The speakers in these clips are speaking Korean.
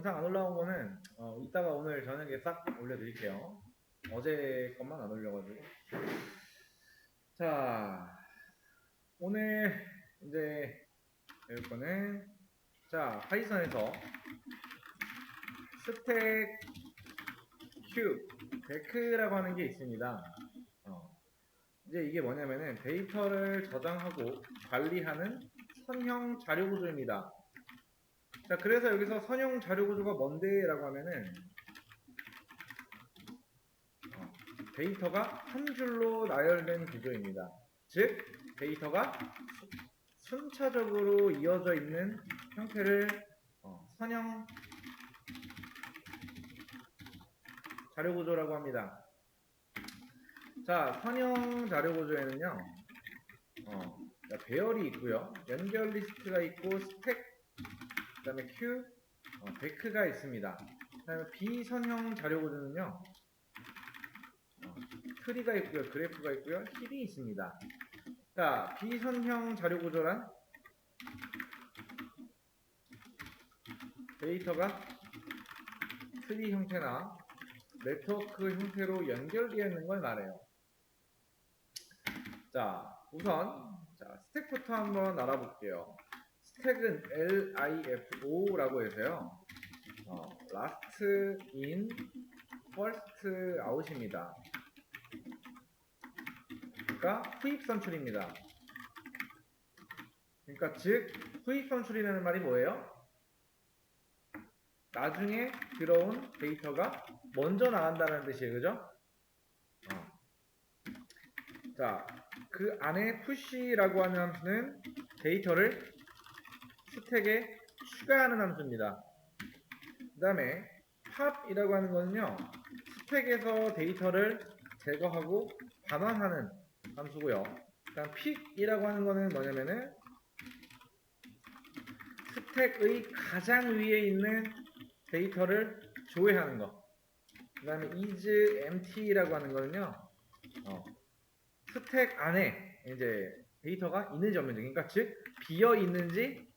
영상 안 올라온 거는 이따가 오늘 저녁에 싹 올려드릴게요. 어제 것만 안 올려가지고. 자, 오늘 이제 배울 거는 파이썬에서 스택 큐 데크라고 하는 게 있습니다. 이제 이게 뭐냐면은 데이터를 저장하고 관리하는 선형 자료 구조입니다. 자, 그래서 여기서 선형 자료 구조가 뭔데라고 하면은 데이터가 한 줄로 나열된 구조입니다. 즉, 데이터가 순차적으로 이어져 있는 형태를 선형 자료 구조라고 합니다. 자, 선형 자료 구조에는요, 배열이 있고요, 연결 리스트가 있고, 스택, 그 다음에 큐, 데크가 있습니다. 그 다음에 비선형 자료 구조는요, 트리가 있고요, 그래프가 있고요, 힐이 있습니다. 자, 비선형 자료 구조란 데이터가 트리 형태나 네트워크 형태로 연결되어 있는 걸 말해요. 자, 우선 스택부터 한번 알아볼게요. 스택은 LIFO라고 해서요, last in, first out입니다. 그러니까 후입 선출입니다. 그러니까 즉 후입 선출이라는 말이 뭐예요? 나중에 들어온 데이터가 먼저 나간다는 뜻이에요. 그죠? 자, 그 안에 push라고 하는 함수는 데이터를 스택에 추가하는 함수입니다. 그 다음에 pop이라고 하는 거는요, 스택에서 데이터를 제거하고 반환하는 함수고요. 그다음 pick이라고 하는 거는 뭐냐면은 스택의 가장 위에 있는 데이터를 조회하는 거. 그 다음에 is empty라고 하는 거는요, 스택 안에 이제 데이터가 있는지 없는지, 그러니까 즉 비어 있는지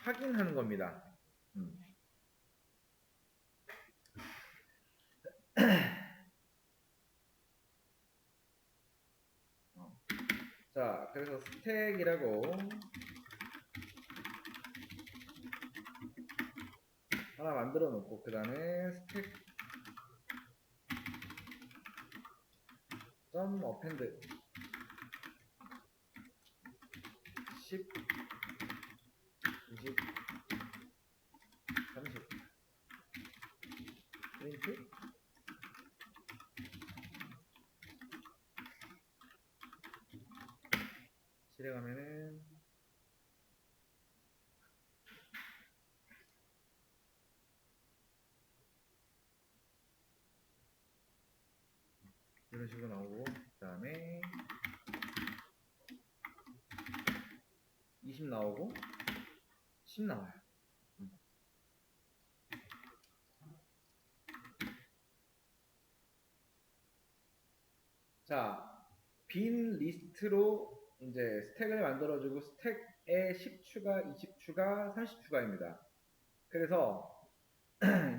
확인하는 겁니다. 자, 그래서 스택이라고 하나 만들어 놓고, 그 다음에 스택 append 10, 20, 30 프린트 실행하면은 이런 식으로 나오고, 그 다음에 20 나오고 10 나와요. 자, 빈 리스트로 이제 스택을 만들어주고, 스택에 10 추가, 20 추가, 30 추가입니다. 그래서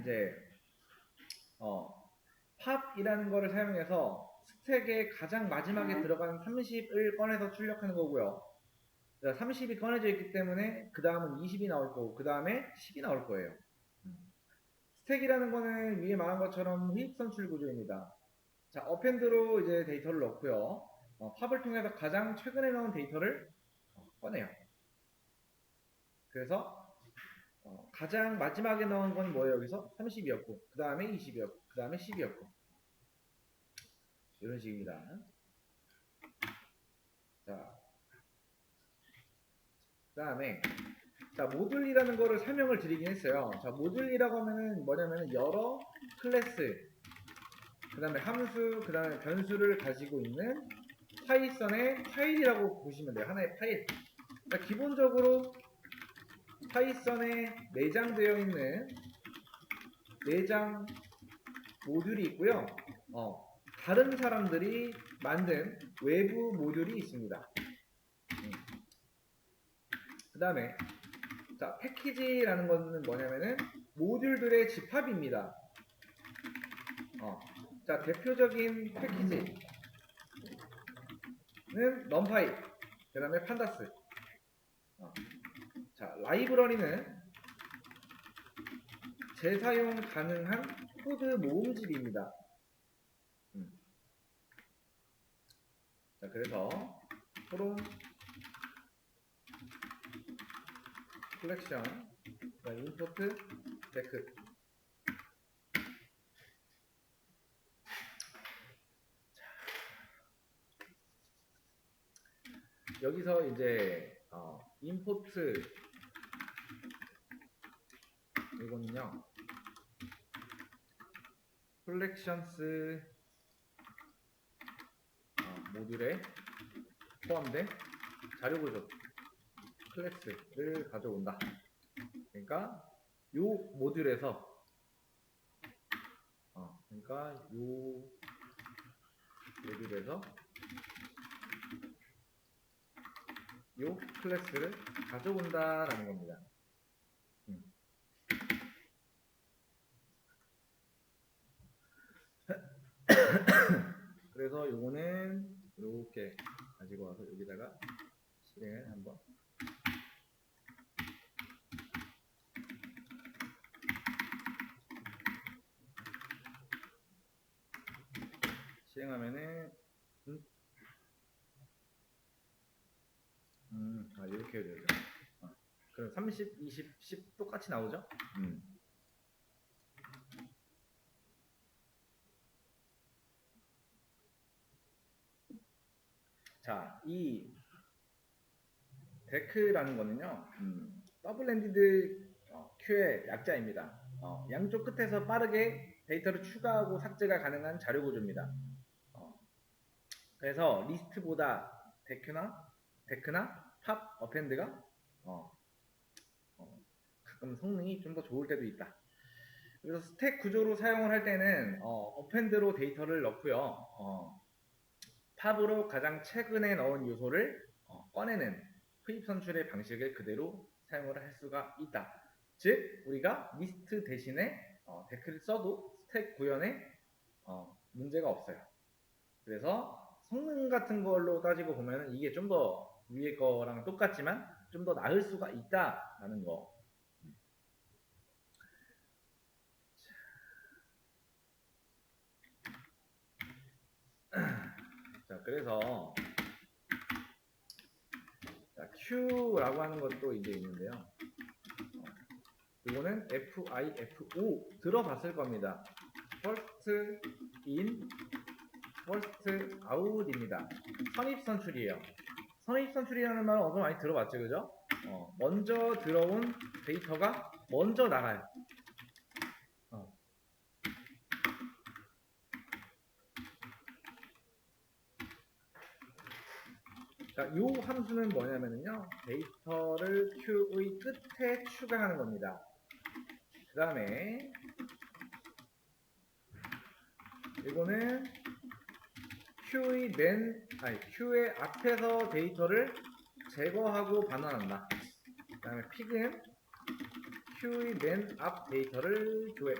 이제 팝이라는 거를 사용해서 스택의 가장 마지막에 들어가는 30을 꺼내서 출력하는 거고요. 30이 꺼내져 있기 때문에 그 다음은 20이 나올 거고, 그 다음에 10이 나올 거예요. 스택이라는 거는 위에 말한 것처럼 후입 선출 구조입니다. 자, 어펜드로 이제 데이터를 넣고요. 팝을 통해서 가장 최근에 나온 데이터를 꺼내요. 그래서 가장 마지막에 나온 건 뭐예요? 여기서 30이었고, 그 다음에 20이었고, 그 다음에 10이었고, 이런 식입니다. 자, 그 다음에 모듈이라는 거를 설명을 드리긴 했어요. 자, 모듈이라고 하면은 뭐냐면은 여러 클래스, 그 다음에 함수, 그 다음에 변수를 가지고 있는 파이썬의 파일이라고 보시면 돼요. 하나의 파일. 그러니까 기본적으로 파이썬에 내장되어 있는 내장 모듈이 있고요. 다른 사람들이 만든 외부 모듈이 있습니다. 그 다음에 자, 패키지라는 거는 뭐냐면은 모듈들의 집합입니다. 자, 대표적인 패키지는 넘파이, 그 다음에 판다스. 자, 라이브러리는 재사용 가능한 코드 모음집입니다. 자, 그래서 프롬 컬렉션 임포트 데크. 여기서 이제 임포트 이거는요 컬렉션스 모듈에 포함된 자료 구조 클래스를 가져온다. 그러니까 요 모듈에서 그러니까 요 모듈에서 요 클래스를 가져온다라는 겁니다. 그래서 요거는 이렇게 가지고 와서 여기다가 실행을 한번 실행하면은 이렇게 해야 되죠. 그럼 30, 20, 10 똑같이 나오죠? 자, 이 데크라는 거는요, 더블 엔디드 큐의 약자입니다. 양쪽 끝에서 빠르게 데이터를 추가하고 삭제가 가능한 자료 구조입니다. 그래서 리스트보다 데크나 팝 어펜드가 가끔 성능이 좀 더 좋을 때도 있다. 그래서 스택 구조로 사용을 할 때는 어펜드로 데이터를 넣고요. 팝으로 가장 최근에 넣은 요소를 꺼내는 후입 선출의 방식을 그대로 사용을 할 수가 있다. 즉 우리가 리스트 대신에 데크를 써도 스택 구현에 문제가 없어요. 그래서 성능 같은 걸로 따지고 보면 이게 좀 더 위에 거랑 똑같지만 좀 더 나을 수가 있다라는 거. 자, 그래서 Q라고 하는 것도 이제 있는데요. 이거는 FIFO 들어봤을 겁니다. First in, first out입니다. 선입선출이에요. 선입선출이라는 말은 어서 많이 들어봤죠, 그죠? 먼저 들어온 데이터가 먼저 나가요. 자, 요 함수는 뭐냐면요, 데이터를 Q의 끝에 추가하는 겁니다. 그 다음에 이거는 Q의 앞에서 데이터를 제거하고 반환한다. 그 다음에 픽은 Q의 맨 앞 데이터를 조회.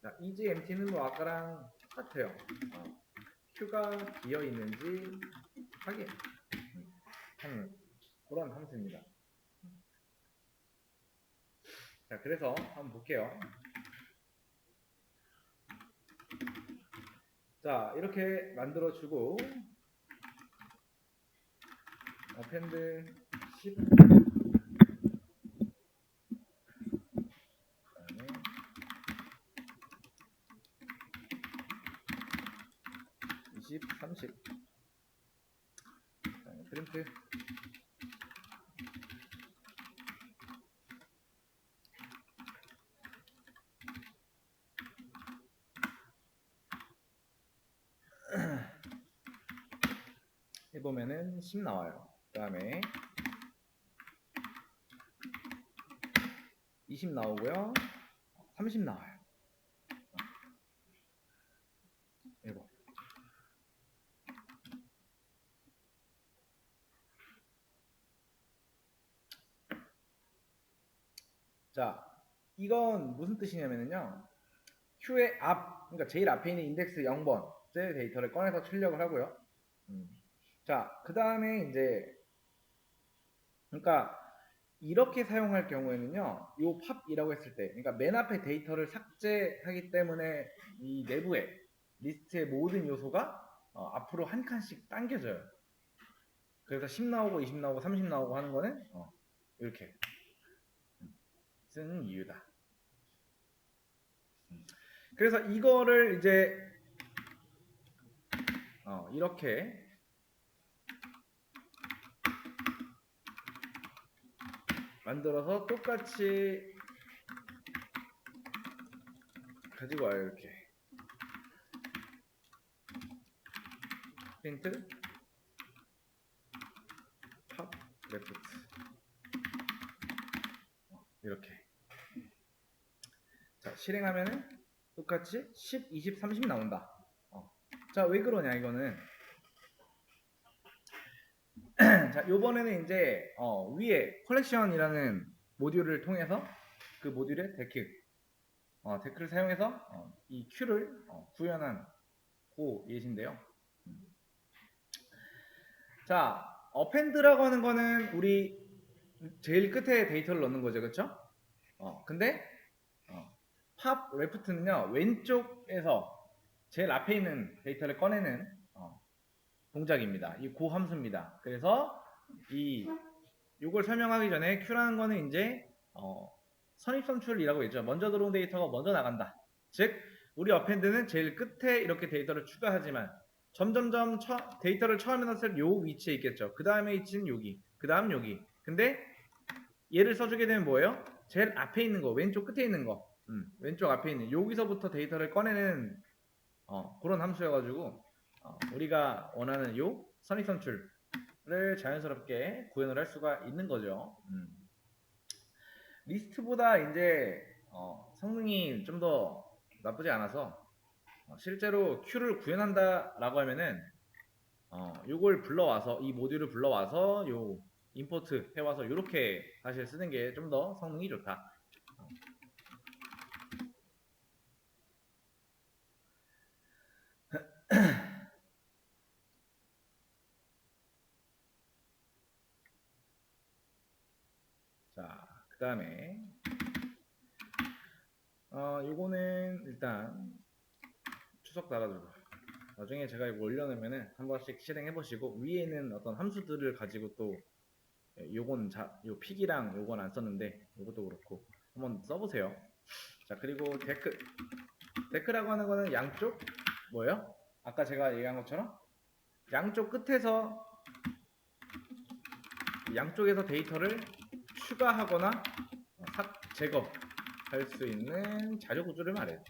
자, is empty는 뭐 아까랑 같아요. Q가 비어 있는지 확인하는 그런 함수입니다. 자, 그래서 한번 볼게요. 자, 이렇게 만들어주고 append 10 그다음에 20, 30 그다음에 프린트 해보면은 10 나와요. 그 다음에 20 나오고요. 30 나와요. 이거. 자, 이건 무슨 뜻이냐면요. Q의 그러니까 제일 앞에 있는 인덱스 0번째 데이터를 꺼내서 출력을 하고요. 자, 그 다음에 이제, 그러니까 이렇게 사용할 경우에는요, 요 팝이라고 했을 때, 그러니까 맨 앞에 데이터를 삭제하기 때문에 이 내부에 리스트의 모든 요소가 앞으로 한 칸씩 당겨져요. 그래서 10 나오고 20 나오고 30 나오고 하는 거는 이렇게 쓰는 이유다. 그래서 이거를 이제 이렇게 만들어서 똑같이 가지고 와요. 이렇게 프린트 팝 레프트 이렇게 자 실행하면은 똑같이 10, 20, 30 나온다. 자, 왜 그러냐 이거는 자, 요번에는 이제 위에 컬렉션이라는 모듈을 통해서 그 모듈의 데크를 사용해서 이 큐를 구현한 고 예시인데요. 자, 어펜드라고 하는 거는 우리 제일 끝에 데이터를 넣는 거죠, 그렇죠? 근데 팝 레프트는요 왼쪽에서 제일 앞에 있는 데이터를 꺼내는 동작입니다. 이 고 함수입니다. 그래서 이걸 설명하기 전에 Q라는 거는 이제 선입선출이라고 했죠. 먼저 들어온 데이터가 먼저 나간다. 즉 우리 어펜드는 제일 끝에 이렇게 데이터를 추가하지만 점점점 데이터를 처음에 넣었을 요 위치에 있겠죠. 그 다음에 위치는 여기, 그 다음 여기. 근데 얘를 써주게 되면 뭐예요? 제일 앞에 있는 거, 왼쪽 끝에 있는 거, 왼쪽 앞에 있는 여기서부터 데이터를 꺼내는 그런 함수여가지고 우리가 원하는 요 선입선출을 자연스럽게 구현을 할 수가 있는 거죠. 리스트보다 이제 성능이 좀 더 나쁘지 않아서 실제로 Q를 구현한다라고 하면은 요걸 불러와서 이 모듈을 불러와서 요 임포트 해와서 이렇게 사실 쓰는 게 좀 더 성능이 좋다. 자, 그 다음에 요거는 일단 추석 달아두고 나중에 제가 이거 올려놓으면은 한 번씩 실행해 보시고 위에 있는 어떤 함수들을 가지고 또 요건 요 픽이랑 요건 안 썼는데 요것도 그렇고 한번 써보세요. 자, 그리고 데크라고 하는 거는 양쪽 뭐예요? 아까 제가 얘기한 것처럼 양쪽 끝에서 양쪽에서 데이터를 추가하거나 제거할 수 있는 자료 구조를 말해요.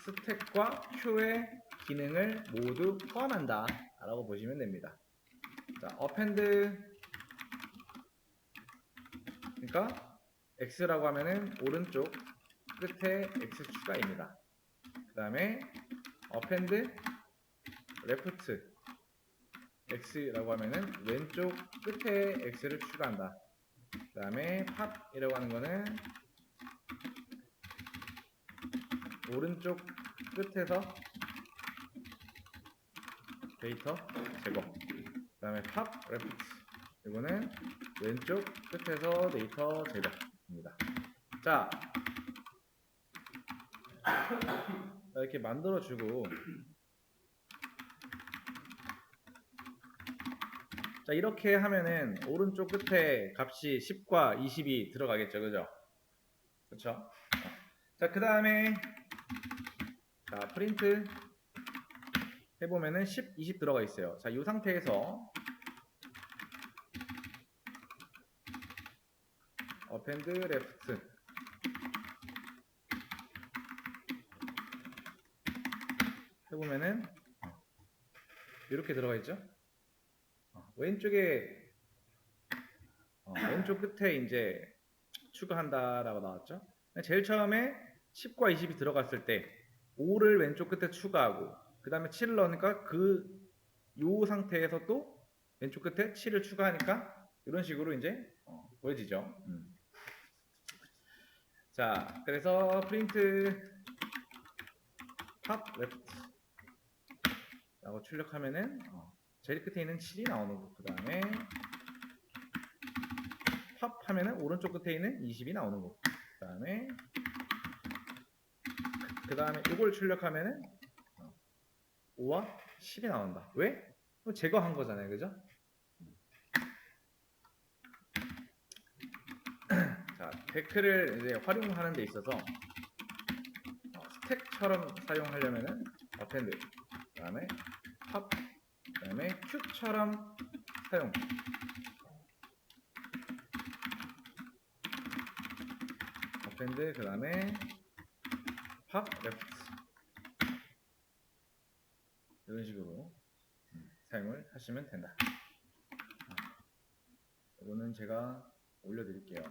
스택과 큐의 기능을 모두 포함한다 라고 보시면 됩니다. 자, append 그러니까 x라고 하면은 오른쪽 끝에 x 추가입니다. 그 다음에 append left x라고 하면은 왼쪽 끝에 x를 추가한다. 그 다음에 pop이라고 하는 거는 오른쪽 끝에서 데이터 제거. 그 다음에 pop left 이거는 왼쪽 끝에서 데이터 제거입니다. 자, 이렇게 만들어주고 자, 이렇게 하면은 오른쪽 끝에 값이 10과 20이 들어가겠죠, 그죠? 그쵸? 자, 그 다음에 자, 프린트 해보면은 10, 20 들어가 있어요. 자, 이 상태에서 append left 해보면은 이렇게 들어가 있죠? 왼쪽에 왼쪽 끝에 이제 추가한다라고 나왔죠? 제일 처음에 10과 20이 들어갔을 때 5를 왼쪽 끝에 추가하고 그 다음에 7을 넣으니까 요 상태에서 또 왼쪽 끝에 7을 추가하니까 이런 식으로 이제 보여지죠. 자, 그래서 프린트 탑 레프트 라고 출력하면은 제일 끝에 있는 7이 나오는 거. 그 다음에 팝 하면은 오른쪽 끝에 있는 20이 나오는 거. 그 다음에 이걸 출력하면은 5와 10이 나온다. 왜? 제거한 거잖아요, 그죠? 자, 데크를 이제 활용하는 데 있어서 스택처럼 사용하려면은 어펜드, 그 다음에 팝, 그 다음에 큐처럼 사용. 어펜드, 그 다음에 팝, 레프트. 이런 식으로 사용을 하시면 된다. 이거는 제가 올려드릴게요.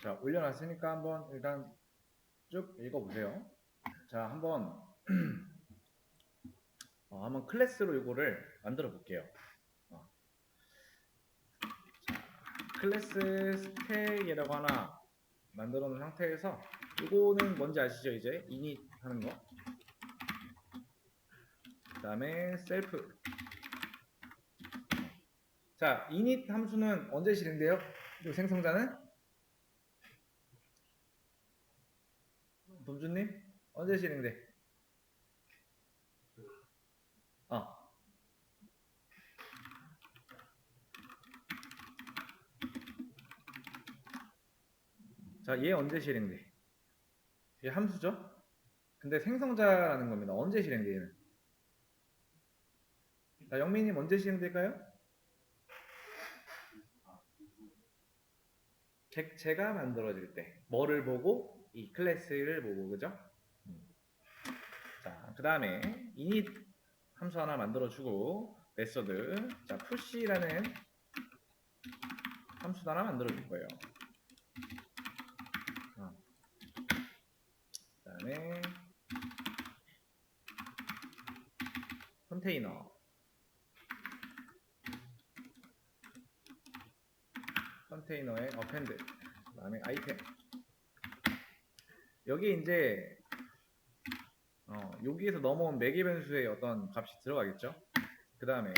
자, 올려놨으니까 한번 일단 쭉 읽어보세요. 자, 한번 한번 클래스로 이거를 만들어 볼게요. 자, 클래스 스택이라고 하나 만들어 놓은 상태에서 이거는 뭔지 아시죠? 이제 init 하는 거. 그 다음에 셀프. 자, init 함수는 언제 실행돼요? 이 생성자는? dom주님? 언제 실행돼? 자, 얘 언제 실행돼? 얘 함수죠? 근데 생성자라는 겁니다. 언제 실행돼, 얘는? 자, 영민님 언제 실행될까요? 객체가 만들어질 때. 뭐를 보고? 이 클래스를 보고, 그죠? 자, 그 다음에 init 함수 하나 만들어주고, 메서드. 자, push라는 함수 하나 만들어줄 거예요. 그 다음에 컨테이너에 append, 그 다음에 아이템. 여기 이제 여기에서 넘어온 매개 변수의 어떤 값이 들어가겠죠. 그 다음에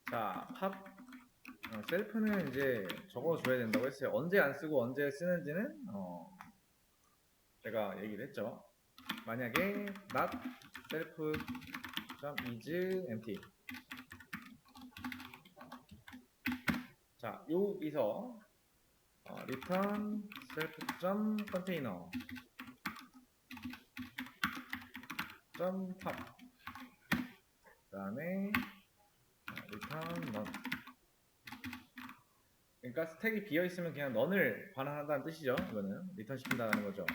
자, 팝 셀프는 이제 적어줘야 된다고 했어요. 언제 안 쓰고 언제 쓰는지는 제가 얘기를 했죠. 만약에 not self is empty. 자, 여기서 return self container top. 그 다음에 return none. 그러니까 스택이 비어 있으면 그냥 none을 반환한다는 뜻이죠. 이거는 리턴 시킨다는 거죠.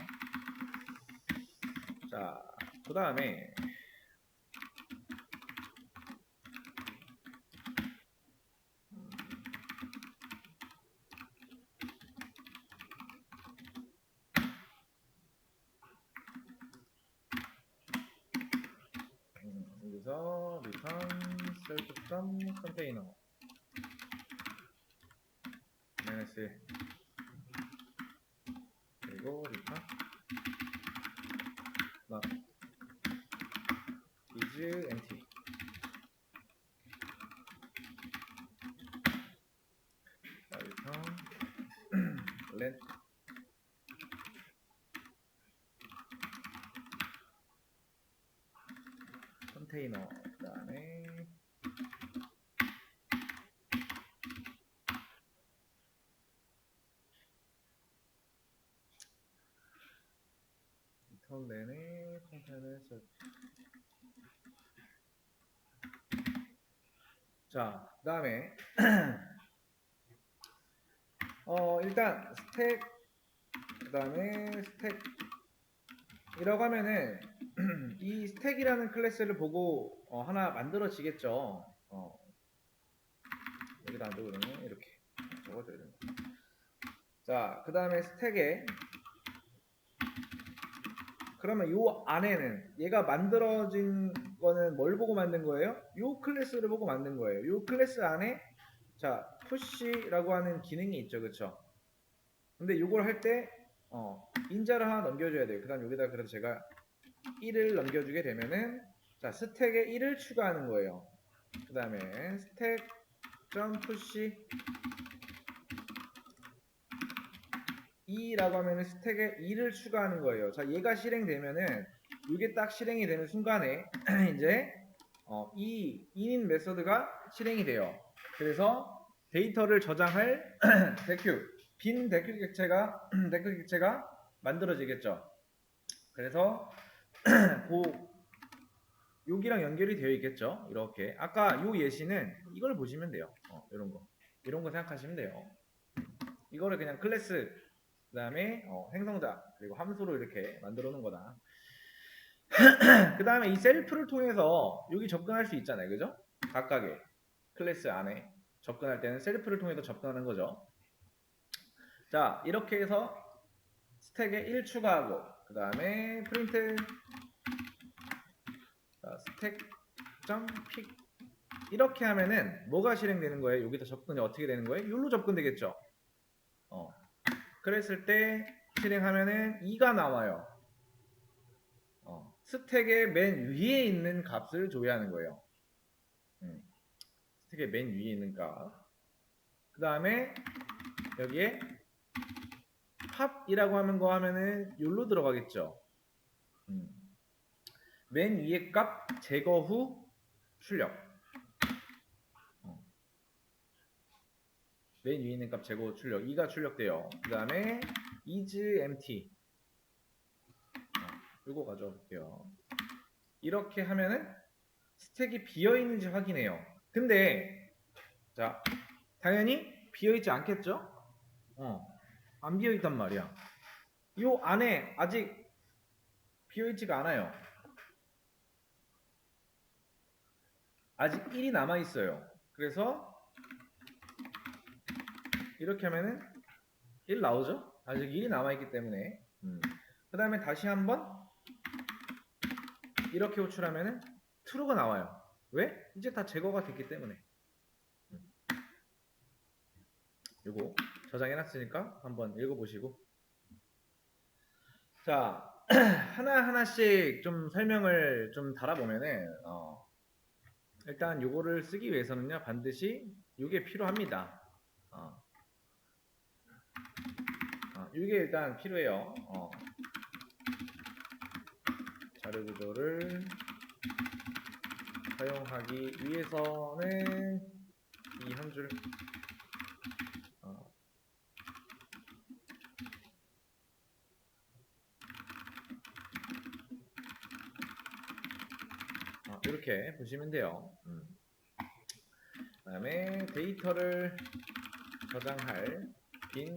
자, 그 다음에 여기서 return self container -1 그리고 return not is empty. 자, return let container. 그 다음에 return len의 container self. 자, 그 다음에 일단 스택 그 다음에 스택이라고 하면은 이 스택이라는 클래스를 보고 하나 만들어지겠죠. 여기다 안 두고 그러면 이렇게 적어줘야 됩니다. 자, 그 다음에 스택에 그러면 요 안에는 얘가 만들어진 거는 뭘 보고 만든 거예요? 요 클래스를 보고 만든 거예요. 요 클래스 안에 자 push라고 하는 기능이 있죠, 그쵸? 근데 요걸 할 때 인자를 하나 넘겨줘야 돼요. 그 다음 여기다 그래서 제가 1을 넘겨주게 되면은 자 스택에 1을 추가하는 거예요. 그 다음에 스택.push 2라고 하면은 스택에 2를 추가하는 거예요. 자 얘가 실행되면은 이게 딱 실행이 되는 순간에 이제 이 init 메서드가 실행이 돼요. 그래서 데이터를 저장할 데큐 빈 데큐 객체가 만들어지겠죠. 그래서 여기랑 연결이 되어 있겠죠. 이렇게 아까 요 예시는 이걸 보시면 돼요. 이런 거 생각하시면 돼요. 이거를 그냥 클래스 그 다음에 행성자 그리고 함수로 이렇게 만들어 놓은 거다. 그 다음에 이 셀프를 통해서 여기 접근할 수 있잖아요. 그죠? 각각의 클래스 안에 접근할 때는 셀프를 통해서 접근하는 거죠. 자 이렇게 해서 스택에 1 추가하고 그 다음에 프린트 스택.pick 이렇게 하면은 뭐가 실행되는 거예요? 여기다 접근이 어떻게 되는 거예요? 여기로 접근되겠죠. 그랬을 때 실행하면은 2가 나와요. 스택의 맨 위에 있는 값을 조회하는 거예요. 스택의 맨 위에 있는 값. 그 다음에 여기에 팝이라고 하는 거 하면은 여기로 들어가겠죠. 맨 위에 값 제거 후 출력. 맨 위에 있는 값 제거 후 출력. 2가 출력돼요. 그 다음에 is empty. 이거 가져올게요. 이렇게 하면은 스택이 비어있는지 확인해요. 근데 자 당연히 비어있지 않겠죠? 안 비어있단 말이야. 요 안에 아직 비어있지가 않아요. 아직 1이 남아있어요. 그래서 이렇게 하면은 1 나오죠? 아직 1이 남아있기 때문에 그 다음에 다시 한번 이렇게 호출하면은 true가 나와요. 왜? 이제 다 제거가 됐기 때문에. 요거 저장해놨으니까 한번 읽어보시고. 자 하나하나씩 좀 설명을 좀 달아보면은 일단 요거를 쓰기 위해서는요 반드시 요게 필요합니다. 요게 일단 필요해요. 자료 구조를 사용하기 위해서는 이 한 줄 이렇게 보시면 돼요. 그 다음에 데이터를 저장할 빈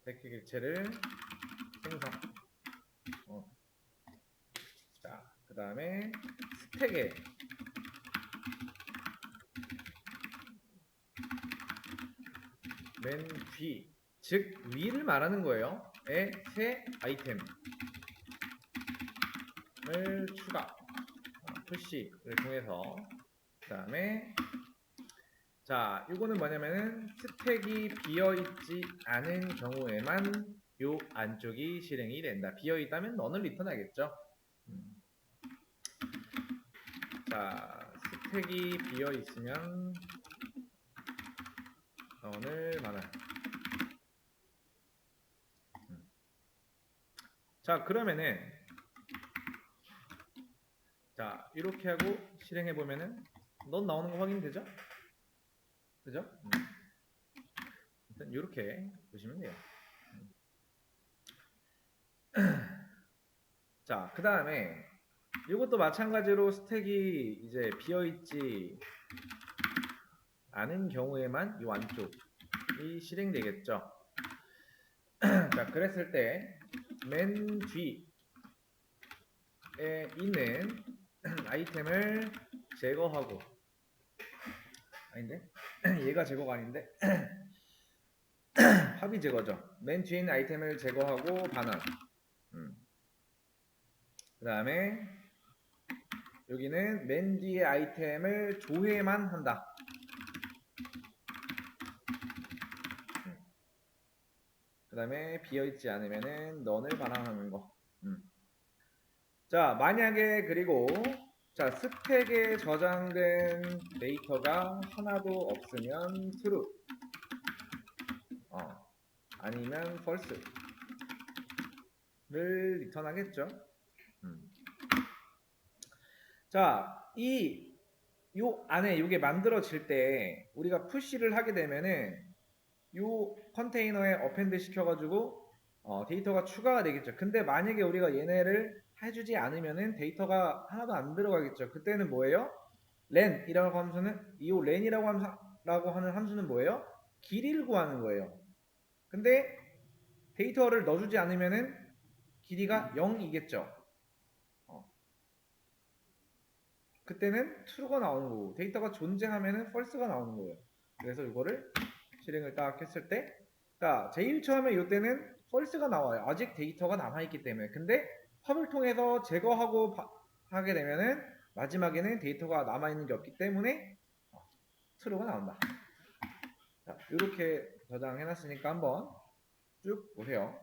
데큐 객체를 생성. 자, 그 다음에 스택에 맨 뒤, 즉 위를 말하는 거예요. 새 아이템을 추가, 푸시를 통해서. 그 다음에 자, 이거는 뭐냐면은 스택이 비어있지 않은 경우에만 요 안쪽이 실행이 된다. 비어있다면 넌을 리턴하겠죠. 자, 스택이 비어있으면 넌을 만화. 자, 그러면은 자, 이렇게 하고 실행해 보면은 넌 나오는 거 확인되죠? 그죠? 일단 이렇게 보시면 돼요. 자, 그 다음에 이것도 마찬가지로 스택이 이제 비어있지 않은 경우에만 이 안쪽이 실행되겠죠. 자, 그랬을 때 맨 뒤에 있는 아이템을 제거하고, 아닌데? 얘가 제거가 아닌데? 합의 제거죠. 맨 뒤에 있는 아이템을 제거하고 반환. 그 다음에 여기는 맨 뒤에 아이템을 조회만 한다. 그 다음에 비어있지 않으면은 넌을 반환하는 거. 자, 만약에 그리고 자, 스택에 저장된 데이터가 하나도 없으면 true, 아니면 false를 리턴하겠죠. 자, 요 안에 이게 만들어질 때 우리가 푸시를 하게 되면은 요 컨테이너에 어펜드 시켜가지고 데이터가 추가가 되겠죠. 근데 만약에 우리가 얘네를 해주지 않으면은 데이터가 하나도 안 들어가겠죠. 그때는 뭐예요? len이라고 함수는 이 len이라고 하는 함수는 뭐예요? 길이를 구하는 거예요. 근데 데이터를 넣어주지 않으면은 길이가 0이겠죠. 그때는 true가 나오는 거고 데이터가 존재하면은 false가 나오는 거예요. 그래서 이거를 실행을 딱 했을 때, 자, 제일 처음에 이때는 false가 나와요. 아직 데이터가 남아있기 때문에. 근데 팝을 통해서 제거하고 하게 되면은 마지막에는 데이터가 남아있는 게 없기 때문에 true가 나온다. 자, 이렇게 저장해놨으니까 한번 쭉 보세요.